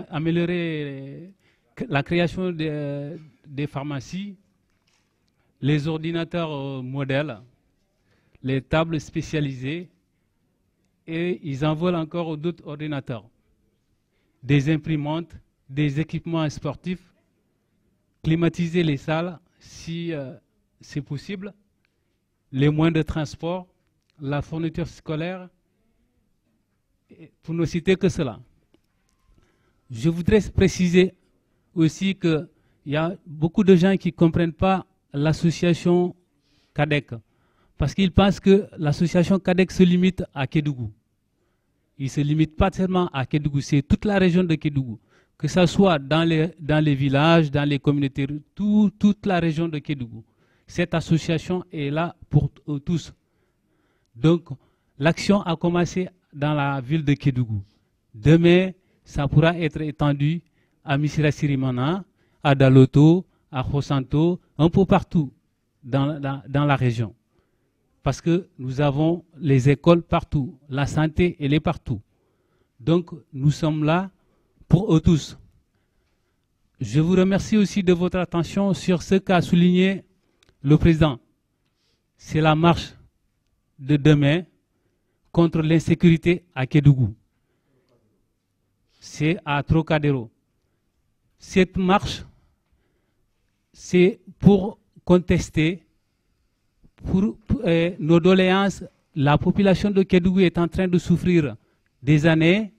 améliorer la création des pharmacies, les ordinateurs modèles, les tables spécialisées, et ils en veulent encore d'autres ordinateurs, des imprimantes, des équipements sportifs, climatiser les salles si c'est possible, les moyens de transport, la fourniture scolaire, pour ne citer que cela. Je voudrais préciser aussi qu'il y a beaucoup de gens qui ne comprennent pas l'association CADEC, parce qu'ils pensent que l'association CADEC se limite à Kédougou. Il ne se limite pas seulement à Kédougou, c'est toute la région de Kédougou, que ce soit dans les villages, dans les communautés, toute la région de Kédougou. Cette association est là pour tous. Donc, l'action a commencé dans la ville de Kédougou. Demain, ça pourra être étendu à Missira Sirimana, à Daloto, à Khosanto, un peu partout dans la région. Parce que nous avons les écoles partout, la santé, elle est partout. Donc, nous sommes là pour eux tous. Je vous remercie aussi de votre attention sur ce qu'a souligné le président. C'est la marche de demain contre l'insécurité à Kédougou. C'est à Trocadéro. Cette marche, c'est pour contester nos doléances. La population de Kédougou est en train de souffrir des années.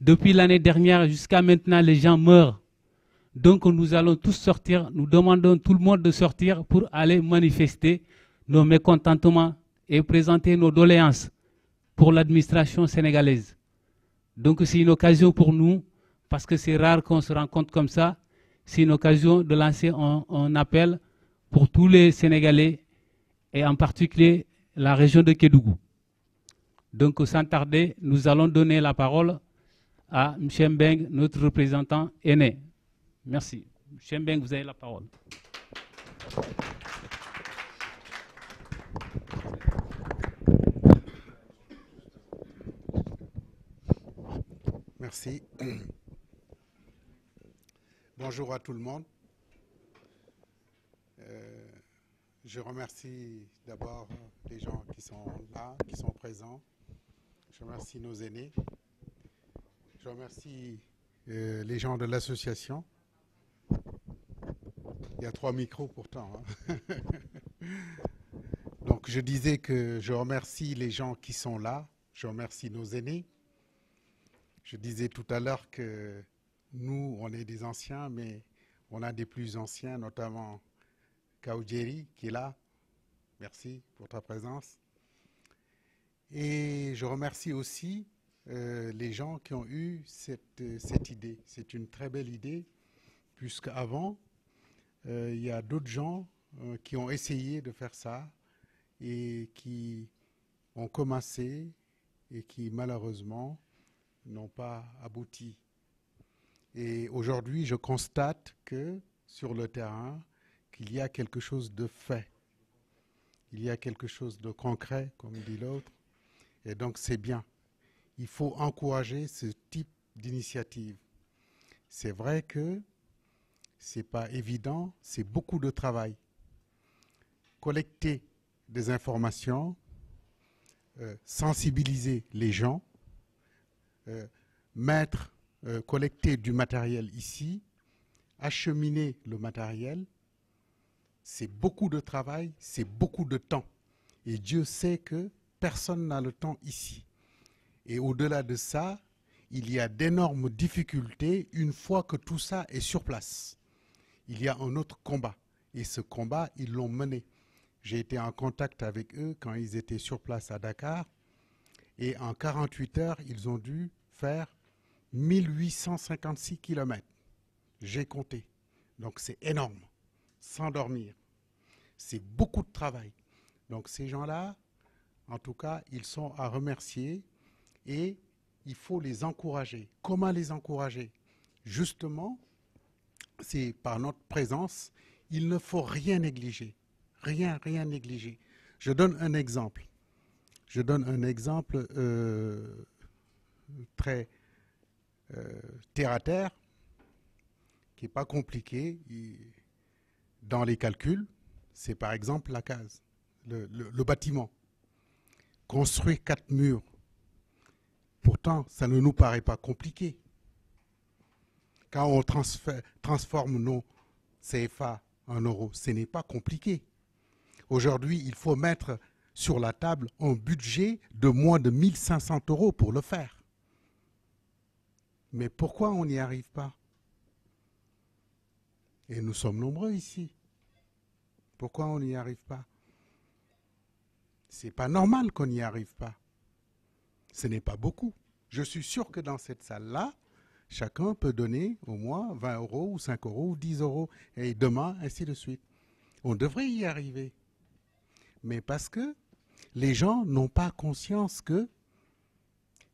Depuis l'année dernière jusqu'à maintenant, les gens meurent. Donc nous allons tous sortir, nous demandons tout le monde de sortir pour aller manifester nos mécontentements et présenter nos doléances pour l'administration sénégalaise. Donc c'est une occasion pour nous, parce que c'est rare qu'on se rencontre comme ça, c'est une occasion de lancer un appel pour tous les Sénégalais et en particulier la région de Kédougou. Donc sans tarder, nous allons donner la parole à M. Mbeng, notre représentant aîné. Merci. M. Mbeng, vous avez la parole. Merci. Bonjour à tout le monde. Je remercie d'abord les gens qui sont là, qui sont présents. Je remercie nos aînés. Je remercie les gens de l'association. Il y a 3 micros pourtant. Hein. Donc je disais que je remercie les gens qui sont là. Je remercie nos aînés. Je disais tout à l'heure que nous, on est des anciens, mais on a des plus anciens, notamment Kaoudjeri qui est là. Merci pour ta présence. Et je remercie aussi les gens qui ont eu cette idée. C'est une très belle idée, puisqu'avant, il y a d'autres gens qui ont essayé de faire ça et qui ont commencé et qui, malheureusement, n'ont pas abouti. Et aujourd'hui, je constate que sur le terrain, qu'il y a quelque chose de fait. Il y a quelque chose de concret, comme dit l'autre. Et donc, c'est bien. Il faut encourager ce type d'initiative. C'est vrai que ce n'est pas évident, c'est beaucoup de travail. Collecter des informations, sensibiliser les gens, collecter du matériel ici, acheminer le matériel, c'est beaucoup de travail, c'est beaucoup de temps. Et Dieu sait que personne n'a le temps ici. Et au-delà de ça, il y a d'énormes difficultés une fois que tout ça est sur place. Il y a un autre combat. Et ce combat, ils l'ont mené. J'ai été en contact avec eux quand ils étaient sur place à Dakar. Et en 48 heures, ils ont dû faire 1856 km. J'ai compté. Donc c'est énorme. Sans dormir. C'est beaucoup de travail. Donc ces gens-là, en tout cas, ils sont à remercier et il faut les encourager. Comment les encourager? Justement, c'est par notre présence. Il ne faut rien négliger. Rien négliger. Je donne un exemple. très terre à terre, qui n'est pas compliqué dans les calculs. C'est par exemple la case, le bâtiment. Construire 4 murs, pourtant, ça ne nous paraît pas compliqué. Quand on transforme nos CFA en euros, ce n'est pas compliqué. Aujourd'hui, il faut mettre sur la table un budget de moins de 1 500 € pour le faire. Mais pourquoi on n'y arrive pas? Et nous sommes nombreux ici. Pourquoi on n'y arrive pas? Ce n'est pas normal qu'on n'y arrive pas. Ce n'est pas beaucoup. Je suis sûr que dans cette salle-là, chacun peut donner au moins 20 € ou 5 € ou 10 €, et demain, ainsi de suite. On devrait y arriver. Mais parce que les gens n'ont pas conscience que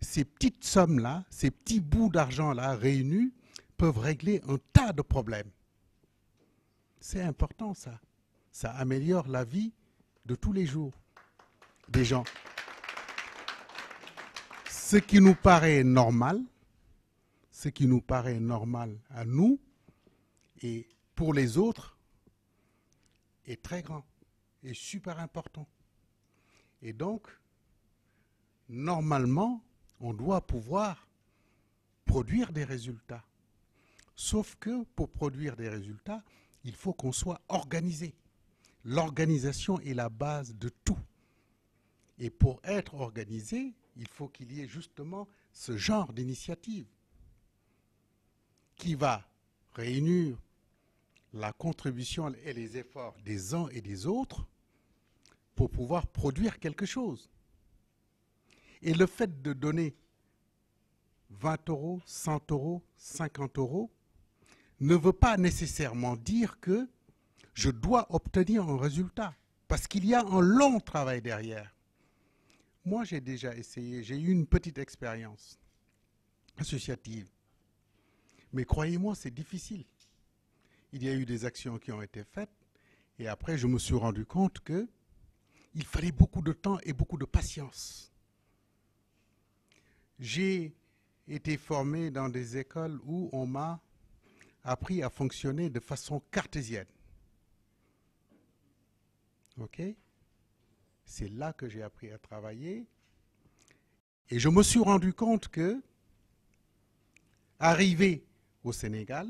ces petites sommes-là, ces petits bouts d'argent-là réunis, peuvent régler un tas de problèmes. C'est important, ça. Ça améliore la vie de tous les jours des gens. Ce qui nous paraît normal, à nous et pour les autres, est très grand et super important. Et donc, normalement, on doit pouvoir produire des résultats. Sauf que pour produire des résultats, il faut qu'on soit organisé. L'organisation est la base de tout. Et pour être organisé, il faut qu'il y ait justement ce genre d'initiative qui va réunir la contribution et les efforts des uns et des autres pour pouvoir produire quelque chose. Et le fait de donner 20 €, 100 €, 50 € ne veut pas nécessairement dire que je dois obtenir un résultat, parce qu'il y a un long travail derrière. Moi, j'ai déjà essayé, j'ai eu une petite expérience associative. Mais croyez-moi, c'est difficile. Il y a eu des actions qui ont été faites, et après, je me suis rendu compte qu'il fallait beaucoup de temps et beaucoup de patience. J'ai été formé dans des écoles où on m'a appris à fonctionner de façon cartésienne. OK? C'est là que j'ai appris à travailler. Et je me suis rendu compte que, arrivé au Sénégal,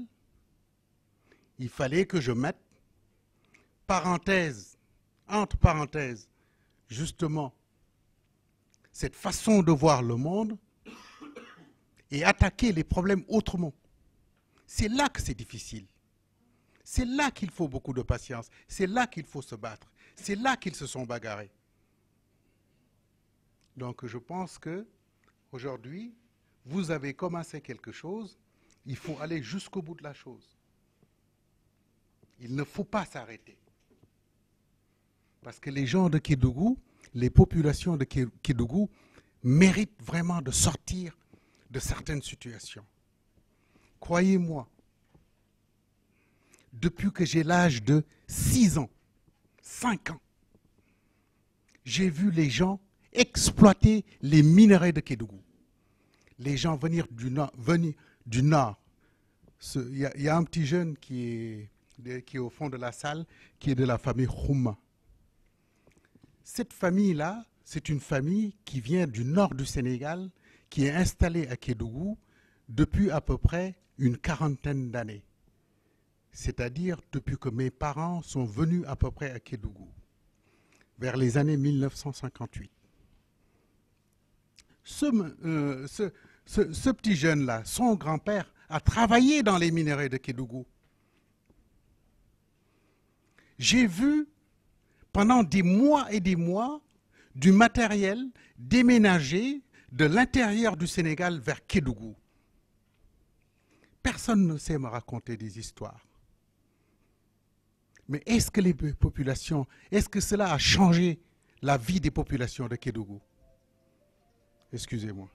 il fallait que je mette, parenthèse, entre parenthèses, justement, cette façon de voir le monde et attaquer les problèmes autrement. C'est là que c'est difficile. C'est là qu'il faut beaucoup de patience. C'est là qu'il faut se battre. C'est là qu'ils se sont bagarrés. Donc je pense que aujourd'hui, vous avez commencé quelque chose, il faut aller jusqu'au bout de la chose. Il ne faut pas s'arrêter. Parce que les gens de Kédougou, les populations de Kédougou méritent vraiment de sortir de certaines situations. Croyez-moi, depuis que j'ai l'âge de 6 ans, 5 ans, j'ai vu les gens exploiter les minerais de Kédougou. Les gens venir du nord. Il y a un petit jeune qui est au fond de la salle, qui est de la famille Khouma. Cette famille-là, c'est une famille qui vient du nord du Sénégal, qui est installée à Kédougou depuis à peu près une 40aine d'années. C'est-à-dire depuis que mes parents sont venus à peu près à Kédougou, vers les années 1958. Ce petit jeune-là, son grand-père, a travaillé dans les minerais de Kédougou. J'ai vu pendant des mois et des mois du matériel déménager de l'intérieur du Sénégal vers Kédougou. Personne ne sait me raconter des histoires. Mais est-ce que les populations, est-ce que cela a changé la vie des populations de Kédougou? Excusez-moi.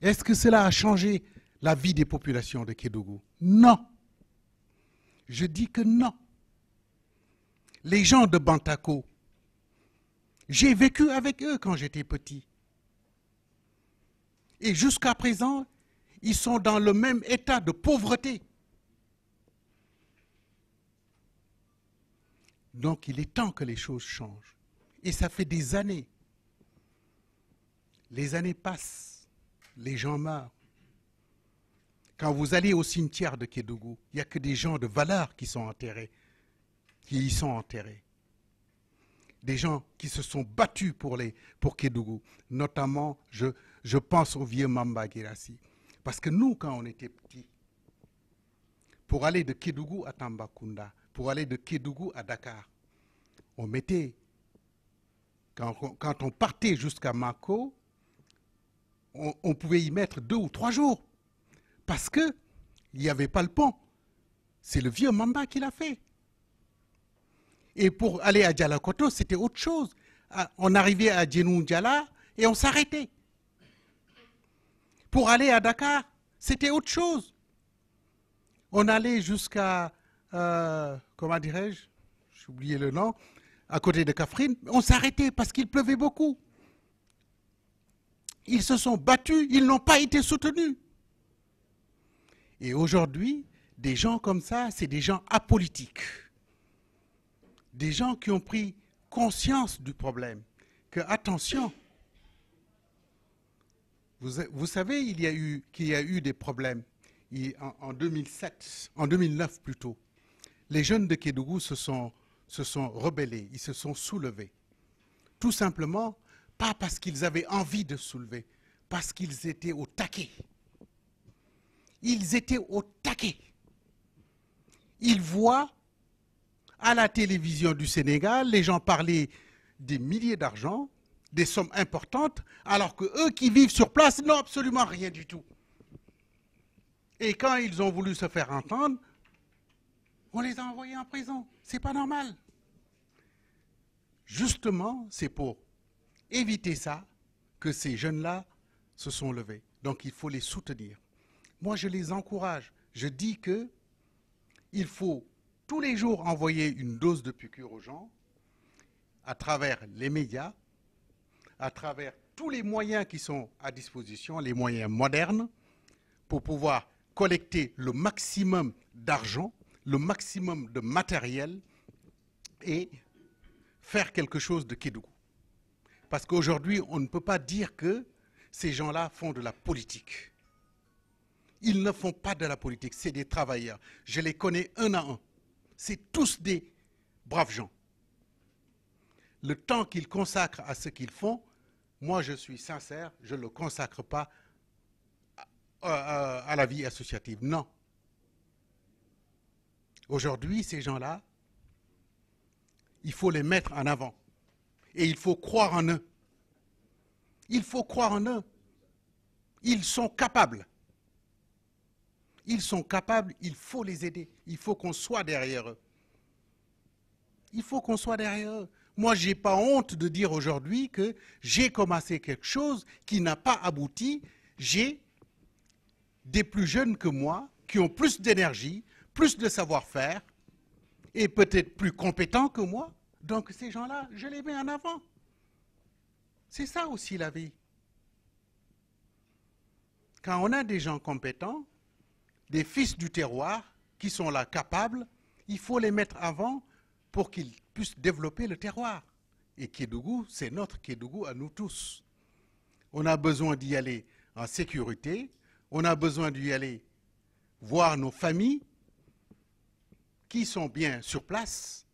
Est-ce que cela a changé la vie des populations de Kédougou? Non. Je dis que non. Les gens de Bantako, j'ai vécu avec eux quand j'étais petit. Et jusqu'à présent, ils sont dans le même état de pauvreté. Donc il est temps que les choses changent. Et ça fait des années. Les années passent, les gens meurent. Quand vous allez au cimetière de Kédougou, il n'y a que des gens de valeur qui sont enterrés, qui y sont enterrés. Des gens qui se sont battus pour Kédougou. Notamment, je pense au vieux Mamba Guirassy. Parce que nous, quand on était petits, pour aller de Kédougou à Tambacounda, pour aller de Kédougou à Dakar, on mettait, quand on partait jusqu'à Mako, on pouvait y mettre 2 ou 3 jours. Parce qu'il n'y avait pas le pont. C'est le vieux Mamba qui l'a fait. Et pour aller à Dialakoto, c'était autre chose. On arrivait à Djenou-Djala et on s'arrêtait. Pour aller à Dakar, c'était autre chose. On allait jusqu'à, comment dirais-je, j'ai oublié le nom, à côté de Kaffrine, on s'arrêtait parce qu'il pleuvait beaucoup. Ils se sont battus, ils n'ont pas été soutenus. Et aujourd'hui, des gens comme ça, c'est des gens apolitiques. Des gens qui ont pris conscience du problème. Que, attention, vous savez, qu'il y a eu des problèmes en 2007, en 2009 plutôt. Les jeunes de Kédougou se sont rebellés, ils se sont soulevés. Tout simplement, pas parce qu'ils avaient envie de soulever, parce qu'ils étaient au taquet. Ils étaient au taquet. Ils voient à la télévision du Sénégal, les gens parlaient des milliers d'argent, des sommes importantes, alors que eux qui vivent sur place n'ont absolument rien du tout. Et quand ils ont voulu se faire entendre, on les a envoyés en prison. C'est pas normal. Justement, c'est pour éviter ça que ces jeunes-là se sont levés. Donc il faut les soutenir. Moi, je les encourage. Je dis qu'il faut tous les jours envoyer une dose de piqûre aux gens à travers les médias, à travers tous les moyens qui sont à disposition, les moyens modernes, pour pouvoir collecter le maximum d'argent, le maximum de matériel et faire quelque chose de Kédougou. Parce qu'aujourd'hui, on ne peut pas dire que ces gens-là font de la politique. Ils ne font pas de la politique, c'est des travailleurs. Je les connais un à un. C'est tous des braves gens. Le temps qu'ils consacrent à ce qu'ils font, moi je suis sincère, je ne le consacre pas à la vie associative. Non. Aujourd'hui, ces gens-là, il faut les mettre en avant. Et il faut croire en eux. Il faut croire en eux. Ils sont capables. Ils sont capables, il faut les aider. Il faut qu'on soit derrière eux. Il faut qu'on soit derrière eux. Moi, je n'ai pas honte de dire aujourd'hui que j'ai commencé quelque chose qui n'a pas abouti. J'ai des plus jeunes que moi qui ont plus d'énergie, plus de savoir-faire et peut-être plus compétents que moi. Donc ces gens-là, je les mets en avant. C'est ça aussi la vie. Quand on a des gens compétents, des fils du terroir qui sont là capables, il faut les mettre avant pour qu'ils puissent développer le terroir. Et Kédougou, c'est notre Kédougou à nous tous. On a besoin d'y aller en sécurité, on a besoin d'y aller voir nos familles qui sont bien sur place.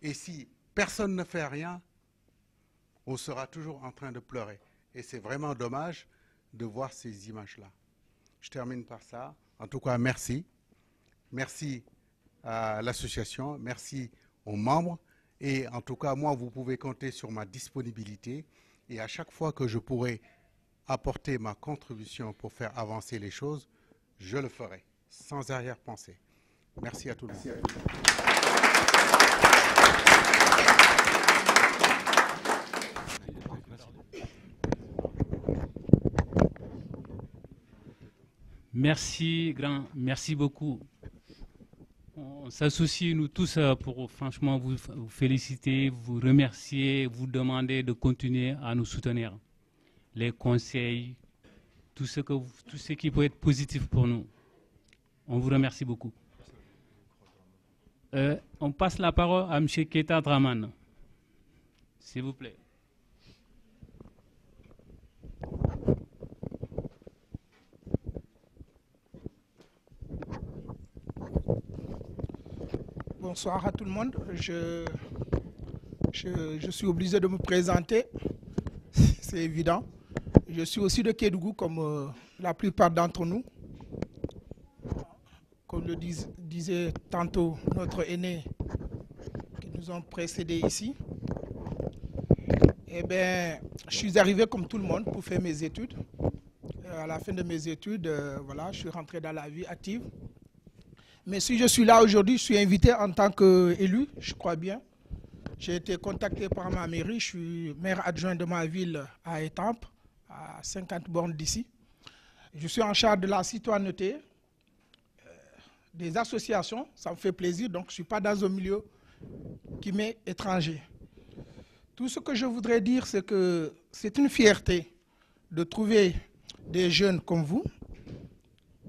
Et si personne ne fait rien, on sera toujours en train de pleurer. Et c'est vraiment dommage de voir ces images-là. Je termine par ça. En tout cas, merci. Merci à l'association, merci aux membres. Et en tout cas, moi, vous pouvez compter sur ma disponibilité. Et à chaque fois que je pourrai apporter ma contribution pour faire avancer les choses, je le ferai, sans arrière-pensée. Merci à tout le monde. Merci, grand, merci beaucoup. On s'associe, nous tous, pour franchement vous féliciter, vous remercier, vous demander de continuer à nous soutenir. les conseils, tout ce qui peut être positif pour nous. On vous remercie beaucoup. On passe la parole à M. Keita Draman. S'il vous plaît. Bonsoir à tout le monde. Je suis obligé de me présenter, c'est évident. Je suis aussi de Kédougou comme la plupart d'entre nous. Comme le disait tantôt notre aîné qui nous ont précédés ici. Eh bien, je suis arrivé comme tout le monde pour faire mes études. À la fin de mes études, voilà, je suis rentré dans la vie active. Mais si je suis là aujourd'hui, je suis invité en tant qu'élu, je crois bien. J'ai été contacté par ma mairie, je suis maire adjoint de ma ville à Étampes, à 50 bornes d'ici. Je suis en charge de la citoyenneté, des associations, ça me fait plaisir, donc je ne suis pas dans un milieu qui m'est étranger. Tout ce que je voudrais dire, c'est que c'est une fierté de trouver des jeunes comme vous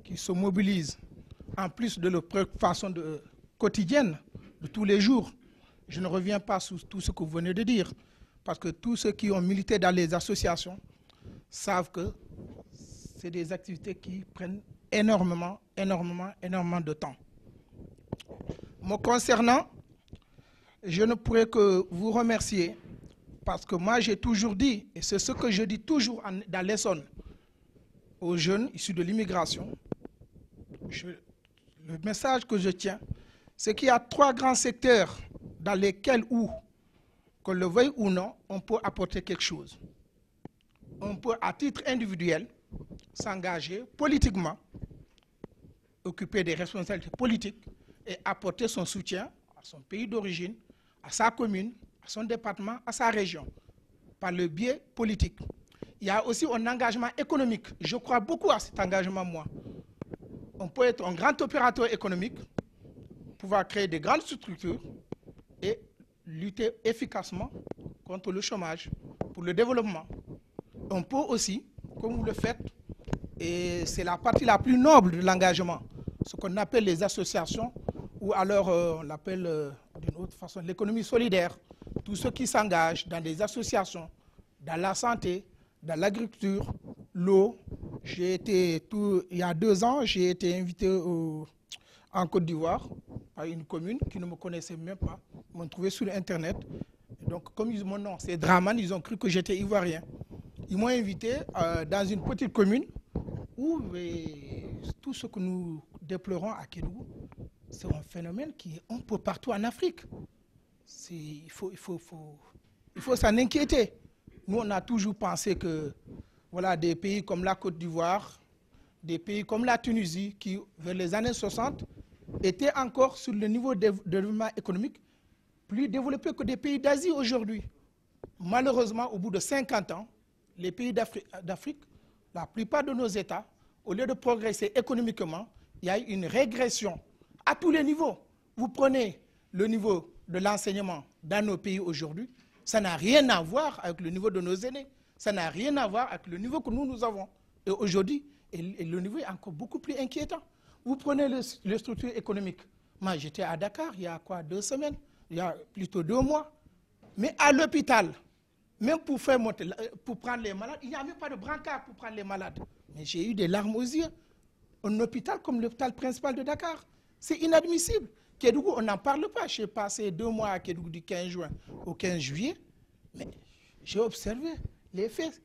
qui se mobilisent en plus de leurs préoccupations quotidiennes de tous les jours. Je ne reviens pas sur tout ce que vous venez de dire, parce que tous ceux qui ont milité dans les associations savent que c'est des activités qui prennent énormément de temps. Me concernant, je ne pourrais que vous remercier, parce que moi j'ai toujours dit, et c'est ce que je dis toujours dans l'Essonne, aux jeunes issus de l'immigration, le message que je tiens, c'est qu'il y a 3 grands secteurs dans lesquels, qu'on le veuille ou non, on peut apporter quelque chose. On peut, à titre individuel, s'engager politiquement, occuper des responsabilités politiques et apporter son soutien à son pays d'origine, à sa commune, à son département, à sa région, par le biais politique. Il y a aussi un engagement économique. Je crois beaucoup à cet engagement, moi. On peut être un grand opérateur économique, pouvoir créer de grandes structures et lutter efficacement contre le chômage, pour le développement. On peut aussi, comme vous le faites, et c'est la partie la plus noble de l'engagement, ce qu'on appelle les associations, ou alors on l'appelle d'une autre façon l'économie solidaire. Tous ceux qui s'engagent dans des associations, dans la santé, dans l'agriculture, l'eau. Il y a 2 ans, j'ai été invité en Côte d'Ivoire par une commune qui ne me connaissait même pas. Ils m'ont trouvé sur Internet. Donc, comme mon nom, c'est Draman, ils ont cru que j'étais ivoirien. Ils m'ont invité dans une petite commune où tout ce que nous déplorons à Kédougou, c'est un phénomène qui est un peu partout en Afrique. Il faut s'en inquiéter. Nous, on a toujours pensé que voilà, des pays comme la Côte d'Ivoire, des pays comme la Tunisie, qui, vers les années 60, étaient encore sur le niveau de développement économique plus développé que des pays d'Asie aujourd'hui. Malheureusement, au bout de 50 ans, les pays d'Afrique, la plupart de nos États, au lieu de progresser économiquement, il y a eu une régression à tous les niveaux. Vous prenez le niveau de l'enseignement dans nos pays aujourd'hui, ça n'a rien à voir avec le niveau de nos aînés. Ça n'a rien à voir avec le niveau que nous avons. Et aujourd'hui, le niveau est encore beaucoup plus inquiétant. Vous prenez les structures économiques. Moi, j'étais à Dakar il y a 2 semaines, il y a plutôt 2 mois. Mais à l'hôpital, même pour prendre les malades, il n'y a même pas de brancard pour prendre les malades. Mais j'ai eu des larmes aux yeux. Un hôpital comme l'hôpital principal de Dakar, c'est inadmissible. Kédougou, on n'en parle pas. J'ai passé 2 mois à Kédougou du 15 juin au 15 juillet, mais j'ai observé les faits.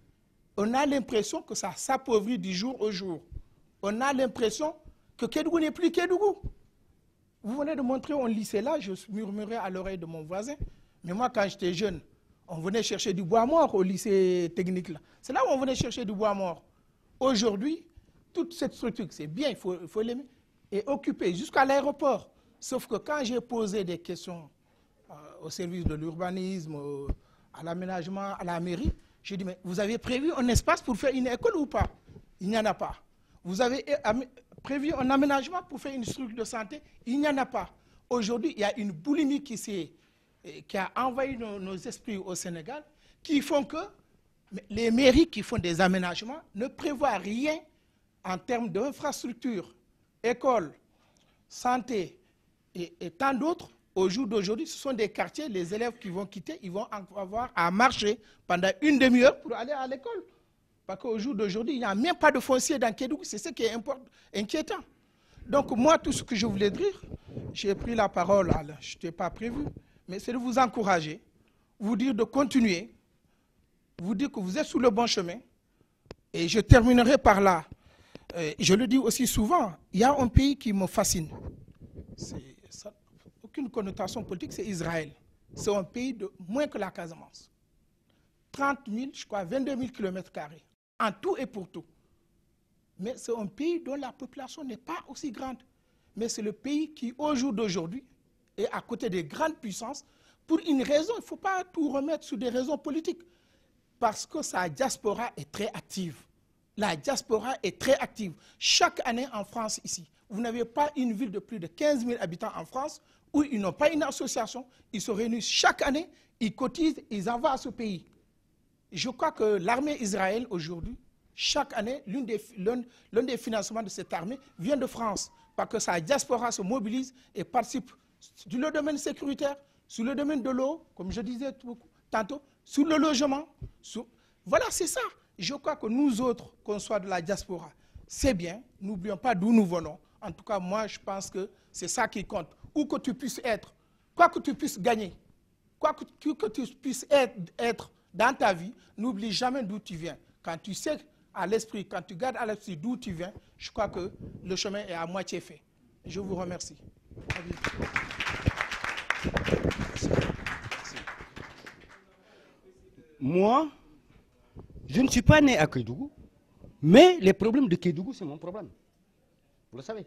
On a l'impression que ça s'appauvrit du jour au jour. On a l'impression que Kédougou n'est plus Kédougou. Vous venez de montrer un lycée là, je murmurais à l'oreille de mon voisin. Mais moi, quand j'étais jeune, on venait chercher du bois mort au lycée technique là. C'est là où on venait chercher du bois mort. Aujourd'hui, toute cette structure, c'est bien, il faut l'aimer, est occupée jusqu'à l'aéroport. Sauf que quand j'ai posé des questions au service de l'urbanisme, à l'aménagement, à la mairie, j'ai dit, mais vous avez prévu un espace pour faire une école ou pas? Il n'y en a pas. Vous avez prévu un aménagement pour faire une structure de santé? Il n'y en a pas. Aujourd'hui, il y a une boulimie qui a envahi nos esprits au Sénégal, qui font que Mais les mairies qui font des aménagements ne prévoient rien en termes d'infrastructures, écoles, santé et tant d'autres. Au jour d'aujourd'hui, ce sont des quartiers, les élèves qui vont quitter, ils vont avoir à marcher pendant une demi-heure pour aller à l'école. Parce qu'au jour d'aujourd'hui, il n'y a même pas de foncier dans Kédougou, c'est ce qui est inquiétant. Donc moi, tout ce que je voulais dire, j'ai pris la parole, je n'étais pas prévu, mais c'est de vous encourager, vous dire de continuer, vous dire que vous êtes sur le bon chemin. Et je terminerai par là. Je le dis aussi souvent, il y a un pays qui me fascine. Ça, aucune connotation politique, c'est Israël. C'est un pays de moins que la Casamance. 30 000, je crois, 22 000 km², en tout et pour tout. Mais c'est un pays dont la population n'est pas aussi grande. Mais c'est le pays qui, au jour d'aujourd'hui, est à côté des grandes puissances pour une raison. Il ne faut pas tout remettre sur des raisons politiques. Parce que sa diaspora est très active. La diaspora est très active. Chaque année en France, ici, vous n'avez pas une ville de plus de 15 000 habitants en France où ils n'ont pas une association. Ils se réunissent chaque année, ils cotisent, ils envoient à ce pays. Je crois que l'armée israélienne aujourd'hui, chaque année, l'un des financements de cette armée vient de France. Parce que sa diaspora se mobilise et participe sur le domaine sécuritaire, sur le domaine de l'eau, comme je disais tantôt, sur le logement. Voilà, c'est ça. Je crois que nous autres, qu'on soit de la diaspora, c'est bien. N'oublions pas d'où nous venons. En tout cas, moi, je pense que c'est ça qui compte. Où que tu puisses être, quoi que tu puisses gagner, quoi que tu puisses être dans ta vie, n'oublie jamais d'où tu viens. Quand tu sais à l'esprit, quand tu gardes à l'esprit d'où tu viens, je crois que le chemin est à moitié fait. Je vous remercie. Moi, je ne suis pas né à Kédougou, mais les problèmes de Kédougou, c'est mon problème. Vous le savez.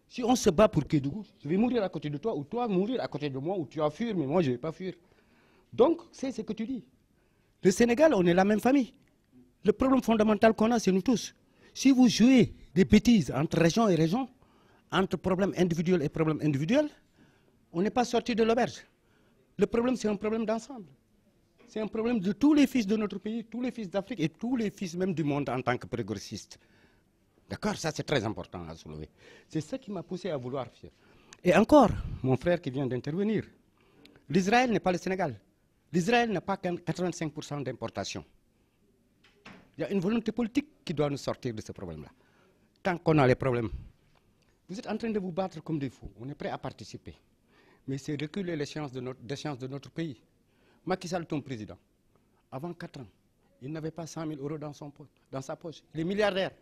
Si on se bat pour Kédougou, je vais mourir à côté de toi, ou toi mourir à côté de moi, ou tu vas fuir, mais moi je ne vais pas fuir. Donc, c'est ce que tu dis. Le Sénégal, on est la même famille. Le problème fondamental qu'on a, c'est nous tous. Si vous jouez des bêtises entre région et région, entre problèmes individuels et problèmes individuels, on n'est pas sorti de l'auberge. Le problème, c'est un problème d'ensemble. C'est un problème de tous les fils de notre pays, tous les fils d'Afrique et tous les fils même du monde en tant que progressistes. D'accord? Ça, c'est très important à soulever. C'est ça qui m'a poussé à vouloir faire. Et encore, mon frère qui vient d'intervenir, l'Israël n'est pas le Sénégal. L'Israël n'a pas 85% d'importation. Il y a une volonté politique qui doit nous sortir de ce problème-là. Tant qu'on a les problèmes, vous êtes en train de vous battre comme des fous. On est prêt à participer. Mais c'est reculer l'échéance de notre pays. Macky Sall, ton président, avant 4 ans, il n'avait pas 100 000 euros dans sa poche. Il est milliardaire.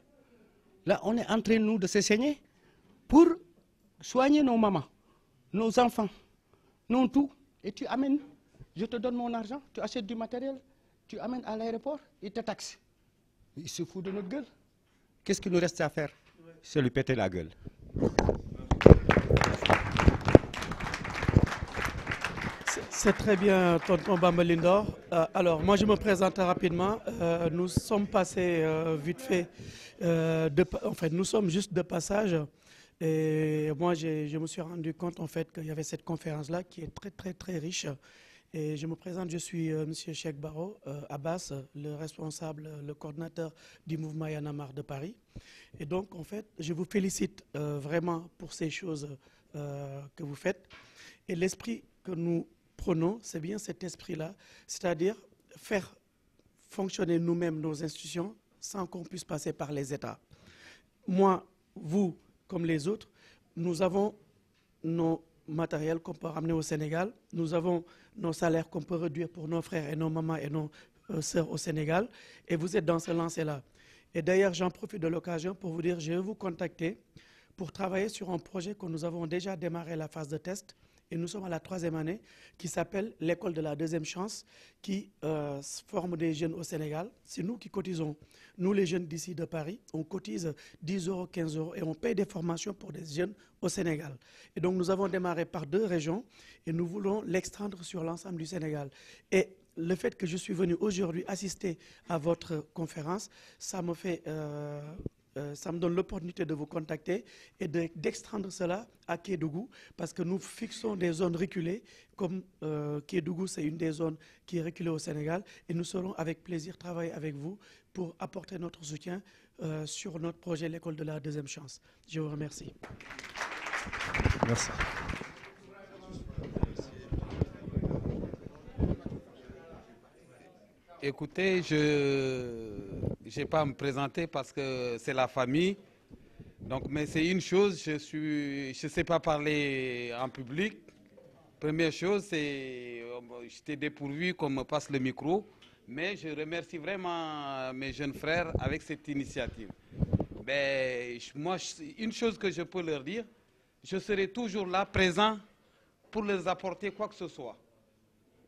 Là, on est en train, nous, de se saigner pour soigner nos mamans, nos enfants, non tout. Et tu amènes, je te donne mon argent, tu achètes du matériel, tu amènes à l'aéroport, il te taxe. Il se fout de notre gueule. Qu'est-ce qu'il nous reste à faire? C'est lui péter la gueule. C'est très bien, tonton Bambalindor. Alors, moi, je me présente rapidement. Nous sommes passés vite fait, nous sommes juste de passage. Et moi, je me suis rendu compte, en fait, qu'il y avait cette conférence-là qui est très, très, très riche. Et je me présente, je suis M. Cheikh Baro Abbas, le responsable, le coordinateur du mouvement Y en a marre de Paris. Et donc, en fait, je vous félicite vraiment pour ces choses que vous faites. Et l'esprit que nous prenons, c'est bien cet esprit-là, c'est-à-dire faire fonctionner nous-mêmes nos institutions sans qu'on puisse passer par les États. Moi, vous, comme les autres, nous avons nos matériels qu'on peut ramener au Sénégal, nous avons nos salaires qu'on peut réduire pour nos frères et nos mamans et nos sœurs au Sénégal, et vous êtes dans ce lancer-là. Et d'ailleurs, j'en profite de l'occasion pour vous dire, je vais vous contacter pour travailler sur un projet que nous avons déjà démarré la phase de test, et nous sommes à la 3e année, qui s'appelle l'école de la deuxième chance, qui forme des jeunes au Sénégal. C'est nous qui cotisons. Nous, les jeunes d'ici de Paris, on cotise 10 euros, 15 euros, et on paye des formations pour des jeunes au Sénégal. Et donc, nous avons démarré par 2 régions, et nous voulons l'extendre sur l'ensemble du Sénégal. Et le fait que je suis venu aujourd'hui assister à votre conférence, ça me fait ça me donne l'opportunité de vous contacter et d'extendre cela à Kédougou, parce que nous fixons des zones reculées, comme Kédougou, c'est une des zones qui est reculée au Sénégal, et nous serons avec plaisir travailler avec vous pour apporter notre soutien sur notre projet L'école de la deuxième chance. Je vous remercie. Merci. Écoutez, je n'ai pas à me présenter parce que c'est la famille. Donc, mais c'est une chose, je sais pas parler en public. Première chose, c'est j'étais dépourvu qu'on me passe le micro. Mais je remercie vraiment mes jeunes frères avec cette initiative. Mais moi, une chose que je peux leur dire, je serai toujours là, présent, pour leur apporter quoi que ce soit.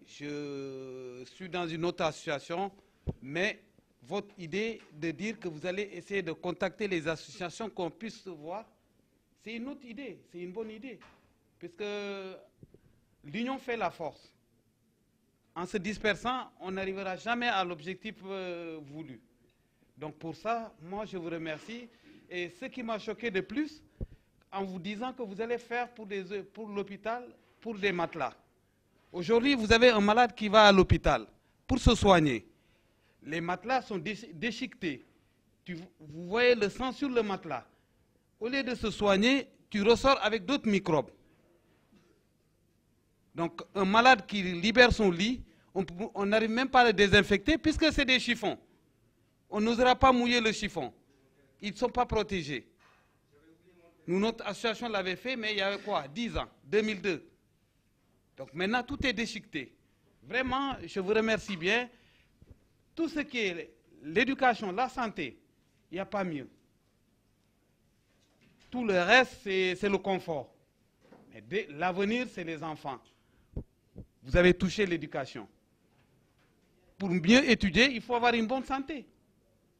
Je suis dans une autre association, mais votre idée de dire que vous allez essayer de contacter les associations qu'on puisse se voir, c'est une autre idée, c'est une bonne idée. Puisque l'union fait la force. En se dispersant, on n'arrivera jamais à l'objectif voulu. Donc pour ça, moi je vous remercie. Et ce qui m'a choqué de plus, en vous disant que vous allez faire pour l'hôpital, pour des matelas. Aujourd'hui, vous avez un malade qui va à l'hôpital pour se soigner. Les matelas sont déchiquetés. Vous voyez le sang sur le matelas. Au lieu de se soigner, tu ressors avec d'autres microbes. Donc, un malade qui libère son lit, on n'arrive même pas à le désinfecter puisque c'est des chiffons. On n'osera pas mouiller le chiffon. Ils ne sont pas protégés. Nous, notre association l'avait fait, mais il y avait quoi? 10 ans, 2002. Donc maintenant, tout est déchiqueté. Vraiment, je vous remercie bien. Tout ce qui est l'éducation, la santé, il n'y a pas mieux. Tout le reste, c'est le confort. Mais l'avenir, c'est les enfants. Vous avez touché l'éducation. Pour mieux étudier, il faut avoir une bonne santé.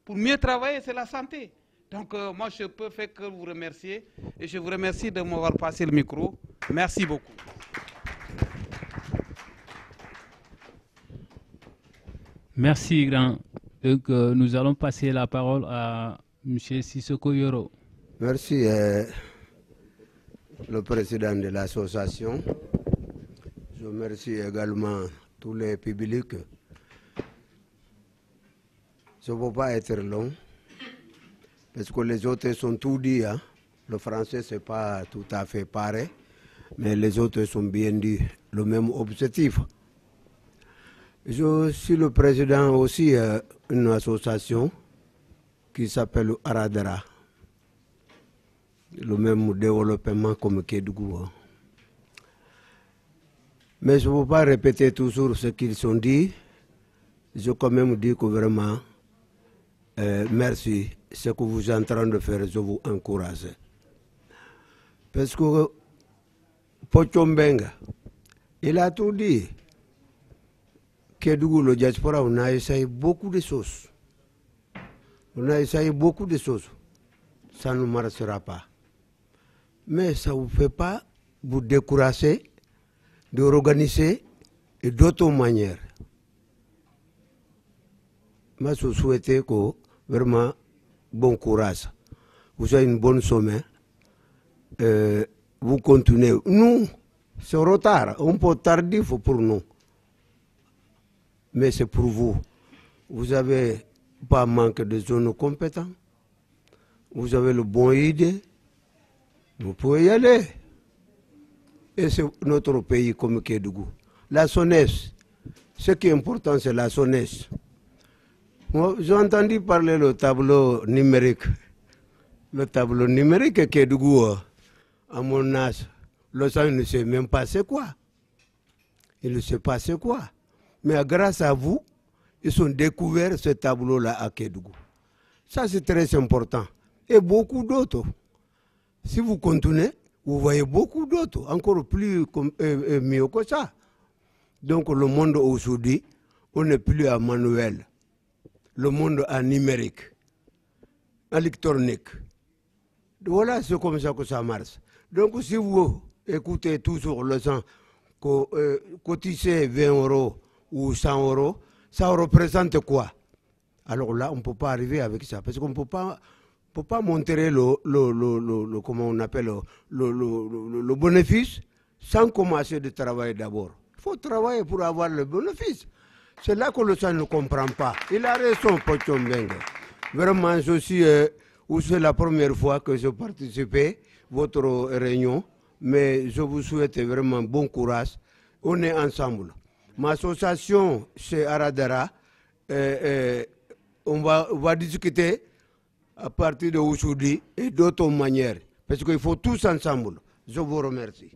Pour mieux travailler, c'est la santé. Donc moi, je ne peux faire que vous remercier. Et je vous remercie de m'avoir passé le micro. Merci beaucoup. Merci, grand. Donc, nous allons passer la parole à M. Sissoko Yoro. Merci, le président de l'association. Je remercie également tous les publics. Je ne peux pas être long, parce que les autres sont tout dit. Hein. Le français, ce n'est pas tout à fait pareil, mais les autres sont bien dit, le même objectif. Je suis le président aussi d'une association qui s'appelle Aradara. Le même développement comme Kédougou. Hein. Mais je ne veux pas répéter toujours ce qu'ils ont dit. Je quand même dis que vraiment, merci. Ce que vous êtes en train de faire, je vous encourage. Parce que Pochombenga, il a tout dit. Kédougou, le diaspora, on a essayé beaucoup de choses. On a essayé beaucoup de choses. Ça ne marchera pas. Mais ça ne vous fait pas vous décourager de organiser et d'autres manières. Moi, je souhaite que vraiment bon courage. Vous avez une bonne sommet. Vous continuez. Nous, c'est retard, un peu tardif pour nous. Mais c'est pour vous. Vous n'avez pas manque de zones compétentes. Vous avez le bon idée. Vous pouvez y aller. Et c'est notre pays comme Kédougou. La SONES, ce qui est important, c'est la SONES. J'ai entendu parler du tableau numérique. Le tableau numérique Kédougou, à mon âge, le sang ne sait même pas c'est quoi. Il ne sait pas c'est quoi. Mais grâce à vous, ils ont découvert ce tableau-là à Kédougou. Ça, c'est très important. Et beaucoup d'autres. Si vous continuez, vous voyez beaucoup d'autres, encore plus mieux que ça. Donc le monde aujourd'hui, on n'est plus à manuel. Le monde en numérique, électronique. Voilà, c'est comme ça que ça marche. Donc si vous écoutez toujours le sang, cotiser 20 € ou 100 €, ça représente quoi? Alors là, on ne peut pas arriver avec ça, parce qu'on ne peut pas peut pas montrer comment on appelle, le bénéfice sans commencer de travailler d'abord. Il faut travailler pour avoir le bénéfice. C'est là que le sang ne comprend pas. Il a raison, Pochon Bengue. Vraiment, c'est la première fois que je participe à votre réunion, mais je vous souhaite vraiment bon courage. On est ensemble. Ma association, c'est Aradara. On va discuter à partir d'aujourd'hui et d'autres manières. Parce qu'il faut tous ensemble. Je vous remercie.